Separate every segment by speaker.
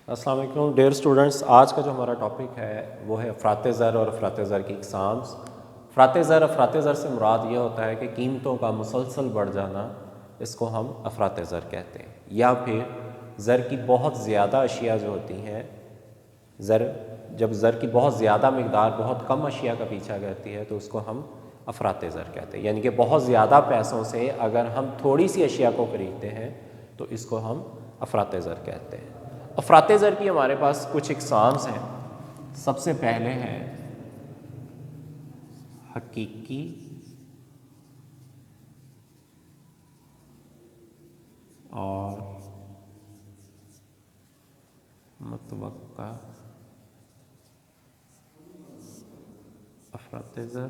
Speaker 1: السلام علیکم dear students, آج کا جو ہمارا ٹاپک ہے وہ ہے افراط زر اور افراط زر کی اقسامز۔ افراط زر سے مراد یہ ہوتا ہے کہ قیمتوں کا مسلسل بڑھ جانا، اس کو ہم افراط زر کہتے ہیں، یا پھر زر کی بہت زیادہ اشیاء جو ہوتی ہیں، جب زر کی بہت زیادہ مقدار بہت کم اشیاء کا پیچھا کرتی ہے تو اس کو ہم افراط زر کہتے ہیں، یعنی کہ بہت زیادہ پیسوں سے اگر ہم تھوڑی سی اشیاء کو خریدتے ہیں تو اس کو ہم افراط زر کہتے ہیں۔ افراط زر کی ہمارے پاس کچھ اقسامز ہیں۔ سب سے پہلے ہے حقیقی اور متوقع افراط زر۔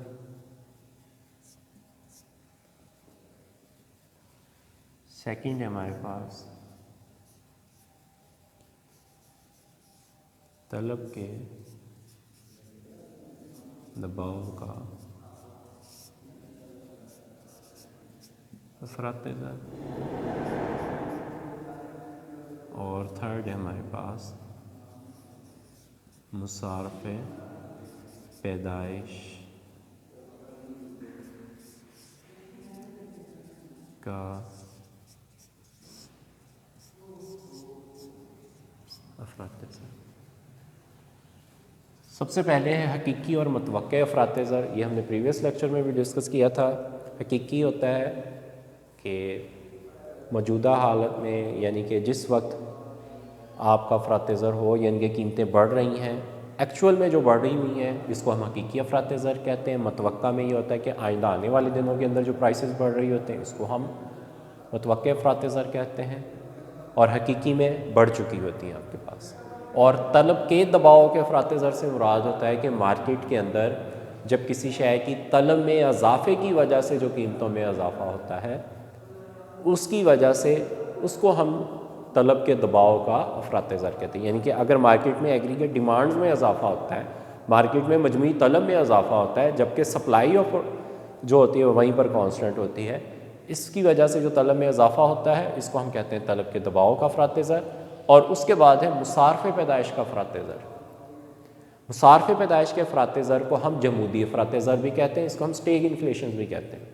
Speaker 1: سیکنڈ ہے ہمارے پاس طلب کے دباؤ کا افراط زر، اور تھرڈ ہے ہمارے پاس مصارف پیدائش کا افراط زر۔ سب سے پہلے ہے حقیقی اور متوقع افراط زر۔ یہ ہم نے پریویس لیکچر میں بھی ڈسکس کیا تھا۔ حقیقی ہوتا ہے کہ موجودہ حالت میں، یعنی کہ جس وقت آپ کا افراط زر ہو، یعنی کہ قیمتیں بڑھ رہی ہیں، ایکچول میں جو بڑھ رہی ہوئی ہیں، اس کو ہم حقیقی افراط زر کہتے ہیں۔ متوقع میں یہ ہوتا ہے کہ آئندہ آنے والے دنوں کے اندر جو پرائسز بڑھ رہی ہوتے ہیں، اس کو ہم متوقع افراط زر کہتے ہیں، اور حقیقی میں بڑھ چکی ہوتی ہیں آپ کے پاس۔ اور طلب کے دباؤ کے افراط زر سے مراد ہوتا ہے کہ مارکیٹ کے اندر جب کسی شے کی طلب میں اضافے کی وجہ سے جو قیمتوں میں اضافہ ہوتا ہے، اس کی وجہ سے اس کو ہم طلب کے دباؤ کا افراط زر کہتے ہیں۔ یعنی کہ اگر مارکیٹ میں ایگریگیٹ ڈیمانڈز میں اضافہ ہوتا ہے، مارکیٹ میں مجموعی طلب میں اضافہ ہوتا ہے، جبکہ سپلائی آف جو ہوتی ہے وہیں پر کانسٹنٹ ہوتی ہے، اس کی وجہ سے جو طلب میں اضافہ ہوتا ہے، اس کو ہم کہتے ہیں طلب کے دباؤ کا افراط زر۔ اور اس کے بعد ہے مصارف پیدائش کا افراط زر۔ مصارف پیدائش کے افراط زر کو ہم جمودی افراط زر بھی کہتے ہیں، اس کو ہم سٹیگ انفلیشن بھی کہتے ہیں۔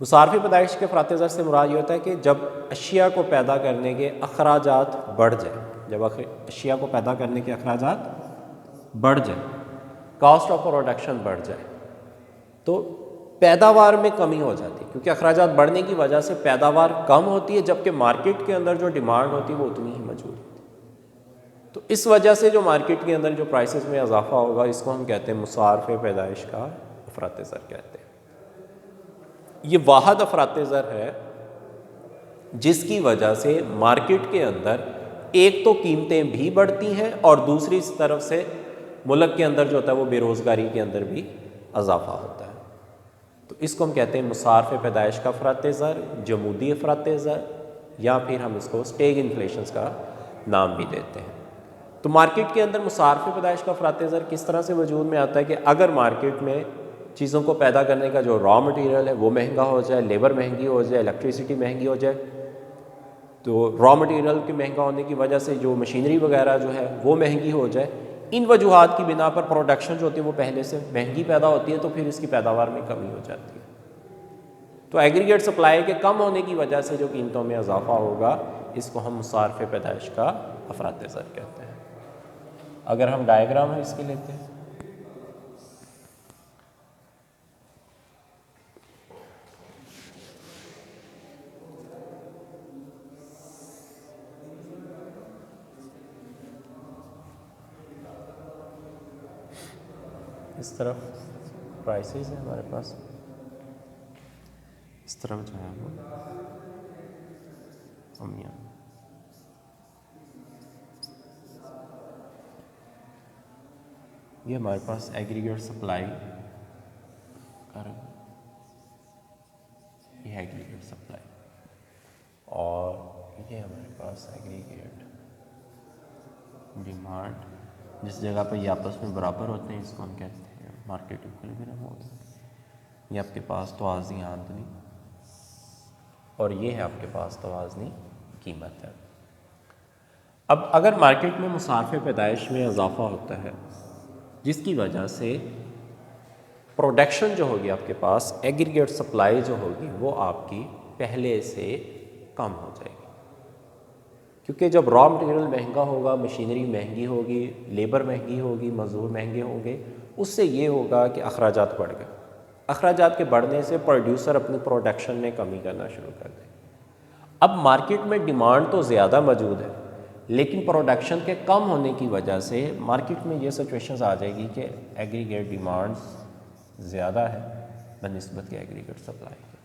Speaker 1: مصارف پیدائش کے افراط زر سے مراد یہ ہوتا ہے کہ جب اشیاء کو پیدا کرنے کے اخراجات بڑھ جائیں، جب اشیاء کو پیدا کرنے کے اخراجات بڑھ جائیں، کاسٹ آف پروڈکشن بڑھ جائے، تو پیداوار میں کمی ہو جاتی ہے، کیونکہ اخراجات بڑھنے کی وجہ سے پیداوار کم ہوتی ہے، جبکہ مارکیٹ کے اندر جو ڈیمانڈ ہوتی ہے وہ اتنی ہی موجود ہوتی ہے۔ تو اس وجہ سے جو مارکیٹ کے اندر جو پرائسز میں اضافہ ہوگا، اس کو ہم کہتے ہیں مصارف پیدائش کا افراط زر کہتے ہیں۔ یہ واحد افراط زر ہے جس کی وجہ سے مارکیٹ کے اندر ایک تو قیمتیں بھی بڑھتی ہیں، اور دوسری طرف سے ملک کے اندر جو ہوتا ہے وہ بے روزگاری کے اندر بھی اضافہ ہوتا ہے۔ تو اس کو ہم کہتے ہیں مصارف پیدائش کا افراط زر، جمودی افراط زر، یا پھر ہم اس کو سٹیگ انفلیشنز کا نام بھی دیتے ہیں۔ تو مارکیٹ کے اندر مصارف پیدائش کا افراط زر کس طرح سے وجود میں آتا ہے کہ اگر مارکیٹ میں چیزوں کو پیدا کرنے کا جو را مٹیریل ہے وہ مہنگا ہو جائے، لیبر مہنگی ہو جائے، الیکٹریسٹی مہنگی ہو جائے، تو را مٹیریل کے مہنگا ہونے کی وجہ سے جو مشینری وغیرہ جو ہے وہ مہنگی ہو جائے، ان وجوہات کی بنا پر پروڈکشن جو ہوتی ہے وہ پہلے سے مہنگی پیدا ہوتی ہے، تو پھر اس کی پیداوار میں کمی ہو جاتی ہے۔ تو ایگریگیٹ سپلائی کے کم ہونے کی وجہ سے جو قیمتوں میں اضافہ ہوگا، اس کو ہم مصارف پیدائش کا افراط زر کہتے ہیں۔ اگر ہم ڈائیگرام ہے اس کے لیتے ہیں، اس طرف پرائسز ہیں ہمارے پاس، اس طرف جو ہے وہ کمیاں۔ یہ ہمارے پاس ایگریگیٹ سپلائی کر، یہ ایگریگیٹ سپلائی، اور یہ ہمارے پاس ایگریگیٹ ڈیمانڈ، جس جگہ پہ یہ آپس میں برابر ہوتے ہیں اس کو ہم کہتے ہیں مارکیٹ ایکویلیبریم موڈ۔ یہ آپ کے پاس توازی آمدنی، اور یہ ہے آپ کے پاس توازنی قیمت ہے۔ اب اگر مارکیٹ میں مصارف پیدائش میں اضافہ ہوتا ہے جس کی وجہ سے پروڈکشن جو ہوگی آپ کے پاس، ایگریگیٹ سپلائی جو ہوگی وہ آپ کی پہلے سے کم ہو جائے گی، کیونکہ جب را مٹیریل مہنگا ہوگا، مشینری مہنگی ہوگی، لیبر مہنگی ہوگی، مزدور مہنگے ہوں گے، اس سے یہ ہوگا کہ اخراجات بڑھ گئے۔ اخراجات کے بڑھنے سے پروڈیوسر اپنی پروڈکشن میں کمی کرنا شروع کر دے۔ اب مارکیٹ میں ڈیمانڈ تو زیادہ موجود ہے، لیکن پروڈکشن کے کم ہونے کی وجہ سے مارکیٹ میں یہ سچویشنز آ جائے گی کہ ایگریگیٹ ڈیمانڈ زیادہ ہے بنسبت کے ایگریگیٹ سپلائی کے،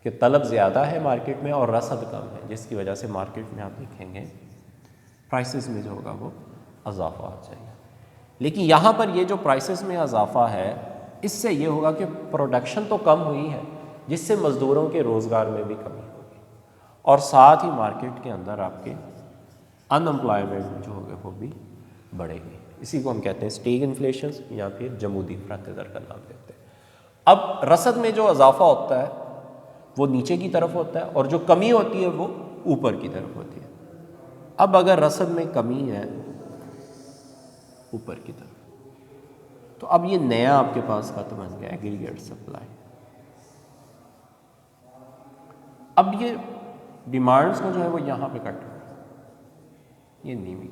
Speaker 1: کہ طلب زیادہ ہے مارکیٹ میں اور رسد کم ہے، جس کی وجہ سے مارکیٹ میں آپ دیکھیں گے پرائسز میں جو ہوگا وہ اضافہ آ جائے گا۔ لیکن یہاں پر یہ جو پرائسز میں اضافہ ہے، اس سے یہ ہوگا کہ پروڈکشن تو کم ہوئی ہے، جس سے مزدوروں کے روزگار میں بھی کمی ہوگی، اور ساتھ ہی مارکیٹ کے اندر آپ کے ان امپلائمنٹ جو ہوگا وہ بھی بڑھے گی۔ اسی کو ہم کہتے ہیں اسٹیگ انفلیشنز یا پھر جمودی افراط زر کا نام دیتے ہیں۔ اب رسد میں جو اضافہ ہوتا ہے وہ نیچے کی طرف ہوتا ہے، اور جو کمی ہوتی ہے وہ اوپر کی طرف ہوتی ہے۔ اب اگر رسد میں کمی ہے اوپر کی طرف، تو اب یہ نیا آپ کے پاس ختم بن گیا ایگریگیٹ سپلائی۔ اب یہ ڈیمانڈز کو جو ہے وہ یہاں پہ کٹ، یہ نیوی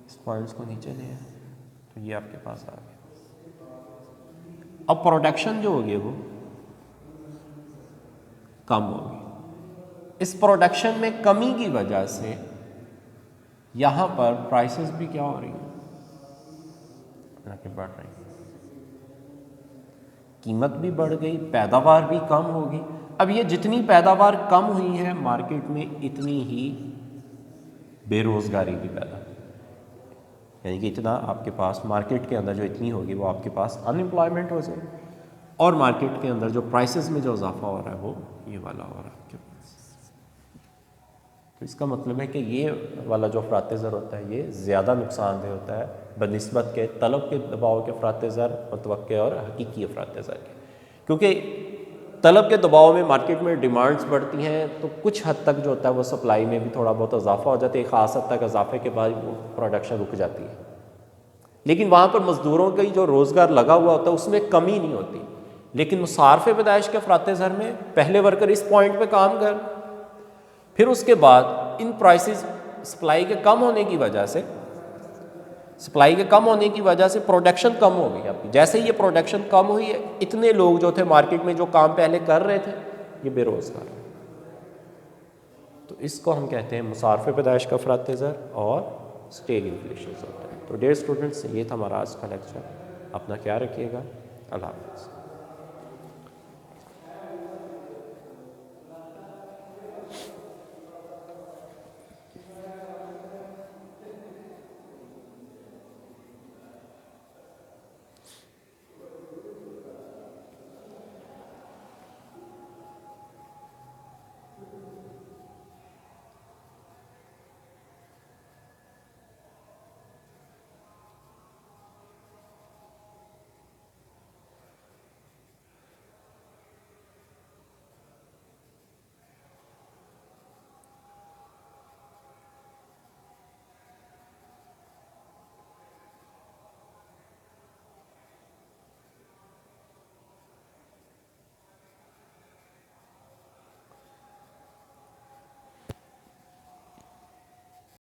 Speaker 1: اس پوائنٹس کو نیچے لے آئے تو یہ آپ کے پاس آ گیا۔ اب پروڈکشن جو ہوگی وہ کم ہوگی، اس پروڈکشن میں کمی کی وجہ سے یہاں پر پرائسز بھی کیا ہو رہی ہیں، بڑھ رہی ہیں، قیمت بھی بڑھ گئی، پیداوار بھی کم ہوگی۔ اب یہ جتنی پیداوار کم ہوئی ہے مارکیٹ میں، اتنی ہی بے روزگاری بھی پیدا ہوئی، یعنی کہ اتنا آپ کے پاس مارکیٹ کے اندر جو اتنی ہوگی وہ آپ کے پاس ان امپلائمنٹ ہو جائے، اور مارکیٹ کے اندر جو پرائسز میں جو اضافہ ہو رہا ہے وہ یہ والا ہو رہا ہے آپ کے پاس۔ تو اس کا مطلب ہے کہ یہ والا جو افراط زر ہوتا ہے یہ زیادہ نقصان دہ ہوتا ہے بنسبت کے طلب کے دباؤ کے افراط زر متوقع اور حقیقی افراط زر کے، کیونکہ طلب کے دباؤ میں مارکیٹ میں ڈیمانڈز بڑھتی ہیں تو کچھ حد تک جو ہوتا ہے وہ سپلائی میں بھی تھوڑا بہت اضافہ ہو جاتا ہے، ایک خاص حد تک اضافے کے بعد وہ پروڈکشن رک جاتی ہے، لیکن وہاں پر مزدوروں کا جو روزگار لگا ہوا ہوتا ہے اس میں کمی نہیں ہوتی۔ لیکن مصارف پیدائش کے افراط زر میں پہلے ورکر اس پوائنٹ پہ کام کر، پھر اس کے بعد ان پرائسز سپلائی کے کم ہونے کی وجہ سے پروڈکشن کم ہو گئی آپ کی۔ جیسے ہی یہ پروڈکشن کم ہوئی ہے، اتنے لوگ جو تھے مارکیٹ میں جو کام پہلے کر رہے تھے یہ بے روزگار ہیں۔ تو اس کو ہم کہتے ہیں مصارف پیدائش کا افراط زر اور اسٹیگ انفلیشن ہوتا ہے۔ تو ڈیئر اسٹوڈنٹس، یہ تھا ہمارا آج کا لیکچر، اپنا خیال رکھیے گا، اللہ حافظ۔